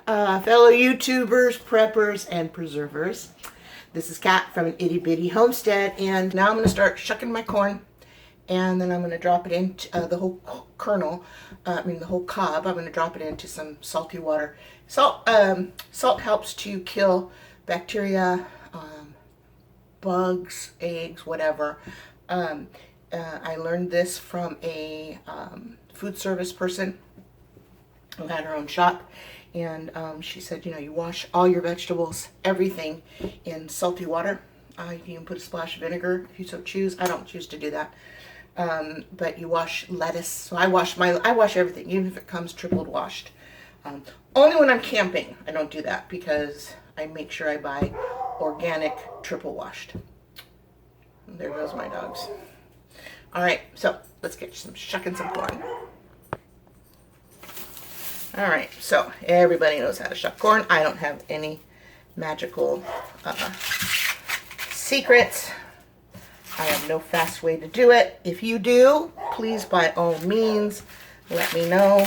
Fellow YouTubers, preppers, and preservers. This is Kat from An Itty Bitty Homestead, and now I'm going to start shucking my corn, and then I'm going to drop it into the whole kernel, the whole cob. I'm going to drop it into some salty water. Salt helps to kill bacteria, bugs, eggs, whatever. I learned this from a food service person who had her own shop, and she said, you wash all your vegetables, everything, in salty water. You can even put a splash of vinegar if you so choose. I don't choose to do that, but you wash lettuce. So I wash everything, even if it comes tripled washed. Only when I'm camping I don't do that, because I make sure I buy organic triple washed. And there goes my dogs. All right, so let's get shucking some corn. All right, so everybody knows how to shuck corn. I don't have any magical secrets. I have no fast way to do it. If you do, please, by all means, let me know.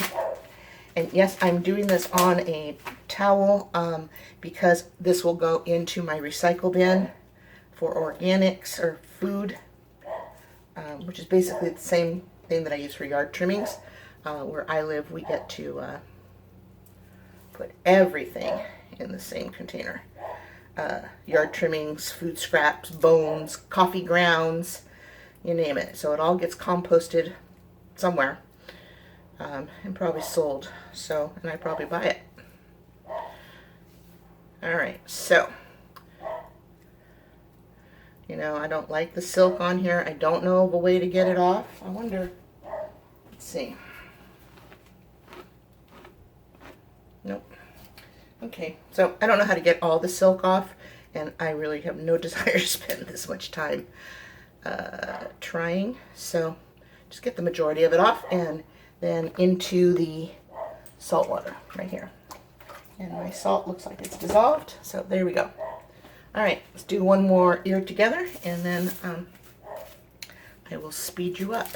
And yes, I'm doing this on a towel because this will go into my recycle bin for organics or food, which is basically the same thing that I use for yard trimmings. Where I live, we get to put everything in the same container. Yard trimmings, food scraps, bones, coffee grounds, you name it. So it all gets composted somewhere and probably sold. And I probably buy it. All right, so I don't like the silk on here. I don't know of a way to get it off. I wonder. Let's see. Nope. Okay, so I don't know how to get all the silk off, and I really have no desire to spend this much time trying. So just get the majority of it off, and then into the salt water right here. And my salt looks like it's dissolved, so there we go. All right, let's do one more ear together, and then I will speed you up.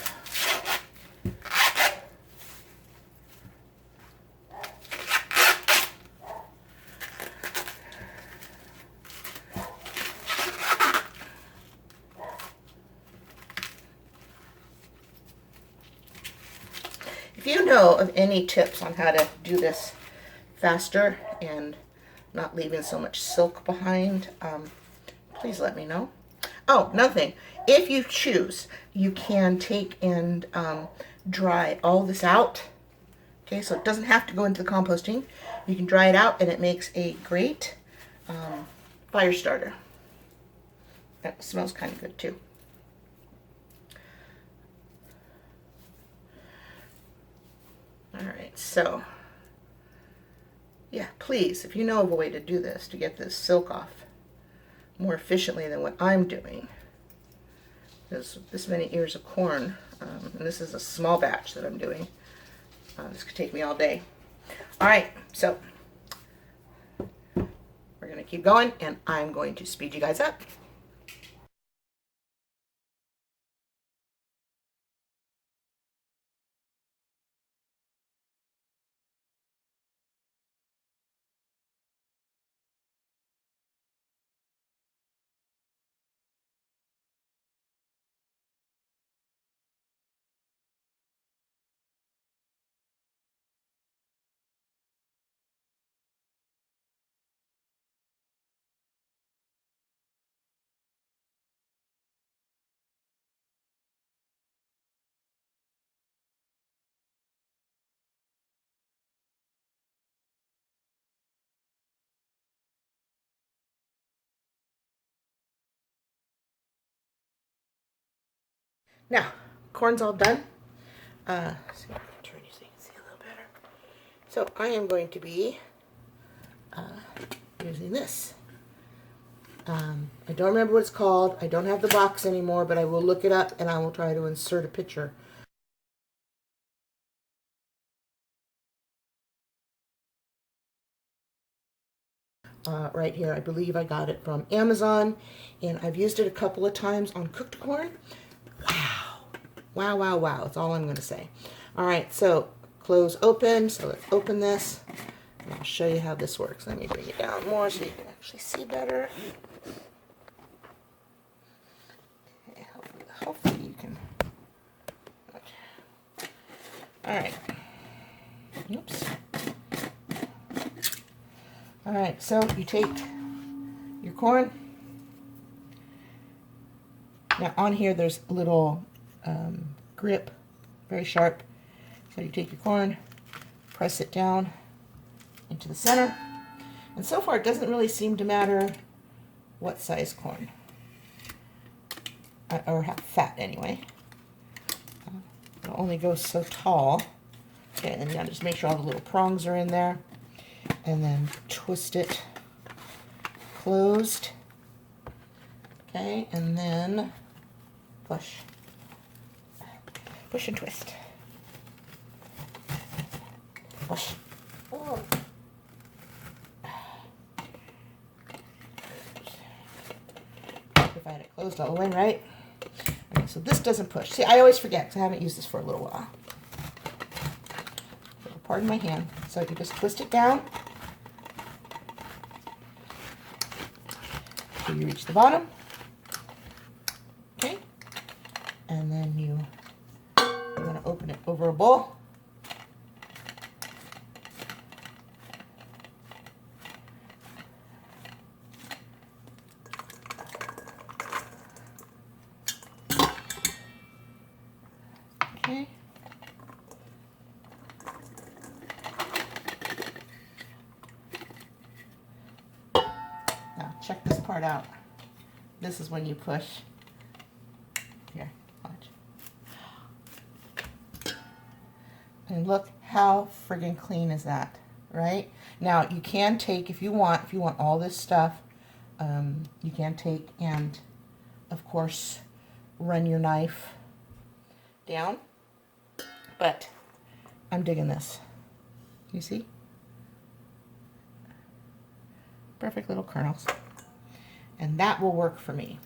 If you know of any tips on how to do this faster and not leaving so much silk behind, please let me know. Oh, another thing. If you choose, you can take and dry all this out. Okay, so it doesn't have to go into the composting. You can dry it out, and it makes a great fire starter. That smells kind of good too. All right, so yeah, please, if you know of a way to do this, to get this silk off more efficiently than what I'm doing, because this many ears of corn, and this is a small batch that I'm doing, this could take me all day. All right, so we're going to keep going, and I'm going to speed you guys up. Now, corn's all done. See if I can turn you so you can see a little better. So I am going to be using this. I don't remember what it's called. I don't have the box anymore, but I will look it up, and I will try to insert a picture. Right here. I believe I got it from Amazon, and I've used it a couple of times on cooked corn. Wow. Wow, wow, wow. That's all I'm going to say. All right, so close open. So let's open this. I'll show you how this works. Let me bring it down more so you can actually see better. Okay, hopefully you can. Okay. All right. Oops. All right, so you take your corn. Now on here there's a little grip, very sharp. So you take your corn, press it down into the center. And so far it doesn't really seem to matter what size corn, or how fat anyway. It only goes so tall. Okay, and then you just make sure all the little prongs are in there. And then twist it closed. Okay, and then push. Push and twist. Push. Oh. If I had it closed all the way, right? Okay, so this doesn't push. See, I always forget because I haven't used this for a little while. So pardon my hand. So you just twist it down. So you reach the bottom. Okay. And then you're going to open it over a bowl. Okay. Now check this part out. This is when you push. Here, watch. And look how friggin' clean is that, right? Now you can take, if you want all this stuff, you can take and, of course, run your knife down. But I'm digging this. You see? Perfect little kernels. And that will work for me.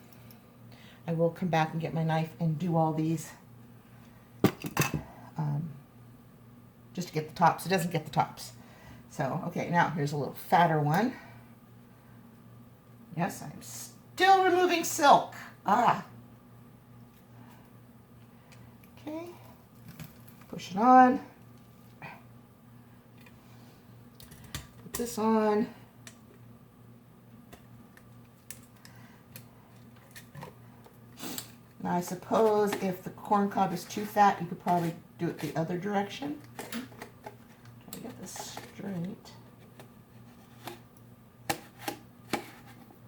I will come back and get my knife and do all these just to get the tops. It doesn't get the tops. So, okay, now here's a little fatter one. Yes, I'm still removing silk. Ah. Okay. Push it on. Put this on. Now I suppose if the corn cob is too fat, you could probably do it the other direction. Try to get this straight.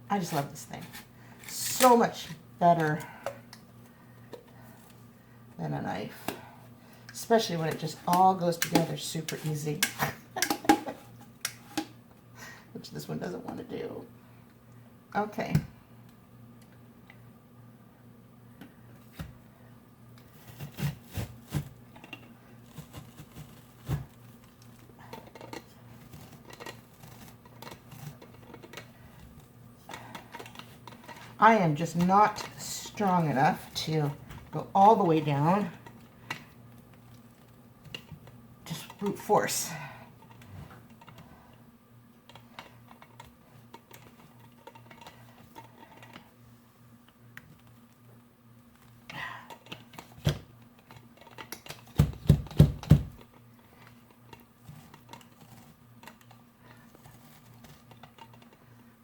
I just love this thing. So much better than a knife. Especially when it just all goes together super easy. Which this one doesn't want to do. Okay. I am just not strong enough to go all the way down. Just brute force.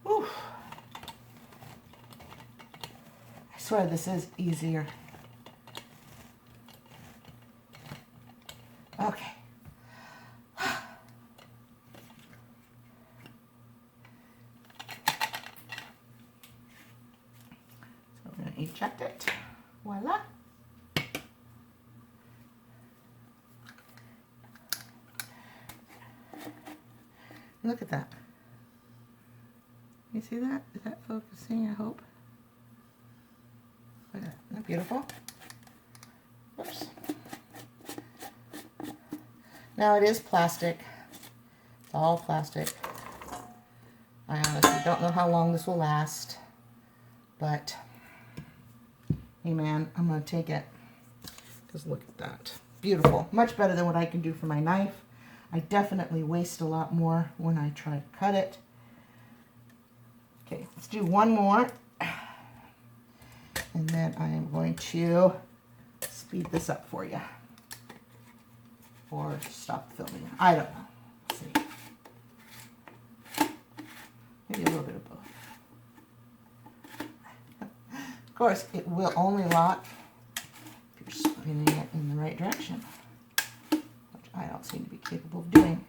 Whew. I swear this is easier. Okay. So we're going to eject it. Voila. Look at that. You see that? Is that focusing, I hope? Look at that. Isn't that beautiful? Whoops. Now it is plastic. It's all plastic. I honestly don't know how long this will last. But, hey man, I'm going to take it. Because look at that. Beautiful. Much better than what I can do for my knife. I definitely waste a lot more when I try to cut it. Okay, let's do one more. And then I am going to speed this up for you. Or stop filming. I don't know. Let's see. Maybe a little bit of both. Of course, it will only lock if you're spinning it in the right direction, which I don't seem to be capable of doing.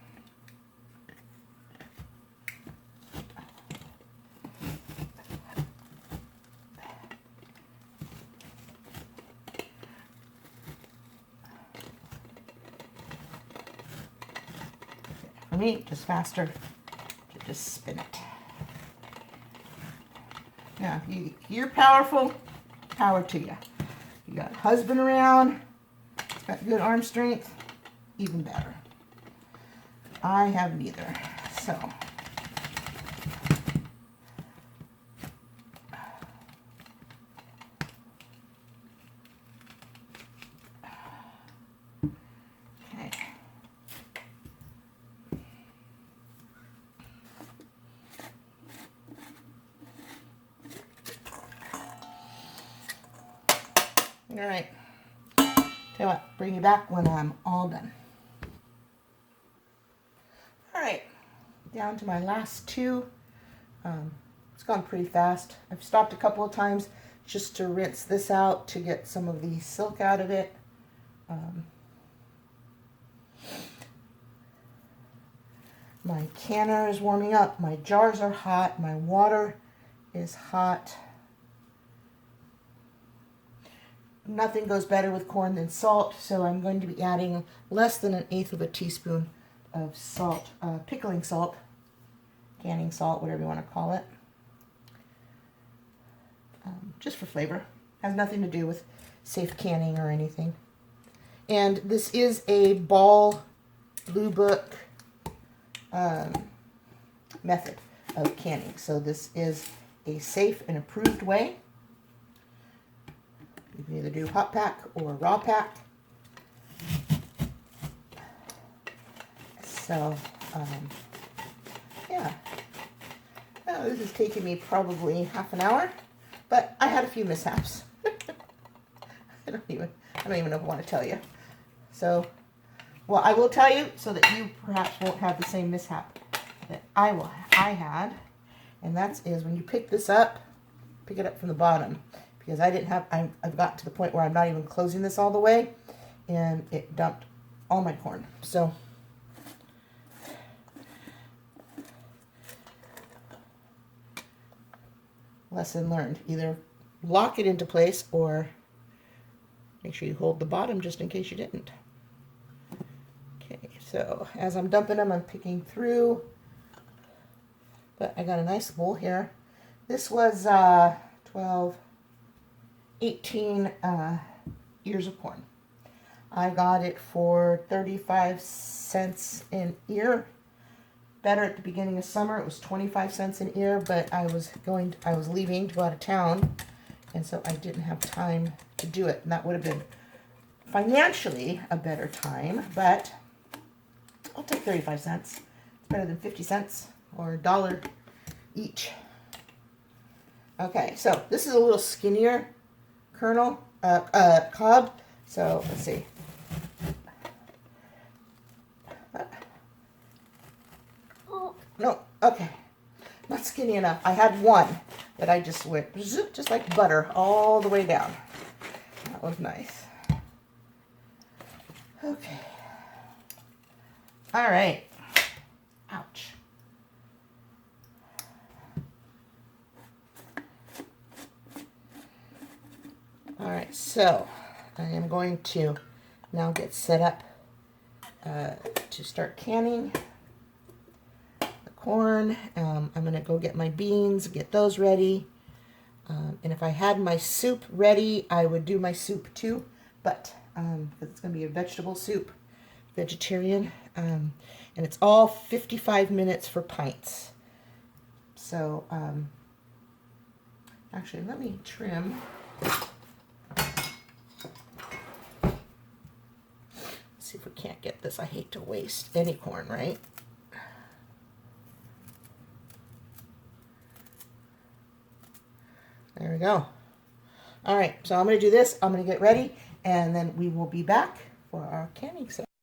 For me, just faster to just spin it. Now, if you're powerful, power to you. You got a husband around, he's got good arm strength, even better. I have neither, so. Okay. All right, tell you what, bring you back when I'm all done. All right, down to my last two. It's gone pretty fast. I've stopped a couple of times just to rinse this out to get some of the silk out of it. My canner is warming up, my jars are hot, my water is hot. Nothing goes better with corn than salt, so I'm going to be adding less than 1/8 of a teaspoon of salt, pickling salt, canning salt, whatever you want to call it, just for flavor. Has nothing to do with safe canning or anything. And this is a Ball Blue Book method of canning, so this is a safe and approved way. You can either do hot pack or raw pack. So, yeah. Oh, this is taking me probably half an hour, but I had a few mishaps. I don't even know if I want to tell you. So, well, I will tell you so that you perhaps won't have the same mishap that I had, and that is when you pick this up, pick it up from the bottom. Because I've got to the point where I'm not even closing this all the way, and it dumped all my corn. So, lesson learned. Either lock it into place or make sure you hold the bottom just in case you didn't. Okay, so as I'm dumping them, I'm picking through. But I got a nice bowl here. This was 18 ears of corn. I got it for 35 cents an ear. Better at the beginning of summer. It was 25 cents an ear, but I was leaving to go out of town, and so I didn't have time to do it. And that would have been financially a better time, but I'll take 35 cents. It's better than 50 cents or $1 each. Okay, so this is a little skinnier cob. So let's see. No, okay, not skinny enough. I had one that I just went just like butter all the way down. That was nice. Okay. All right. Ouch. All right, so I am going to now get set up to start canning the corn. I'm going to go get my beans, get those ready. And if I had my soup ready, I would do my soup too, but because it's going to be a vegetable soup, vegetarian, and it's all 55 minutes for pints. So actually, let me trim. See if if we can't get this. I hate to waste any corn, right? There we go. All right, so I'm going to do this. I'm going to get ready, and then we will be back for our canning session.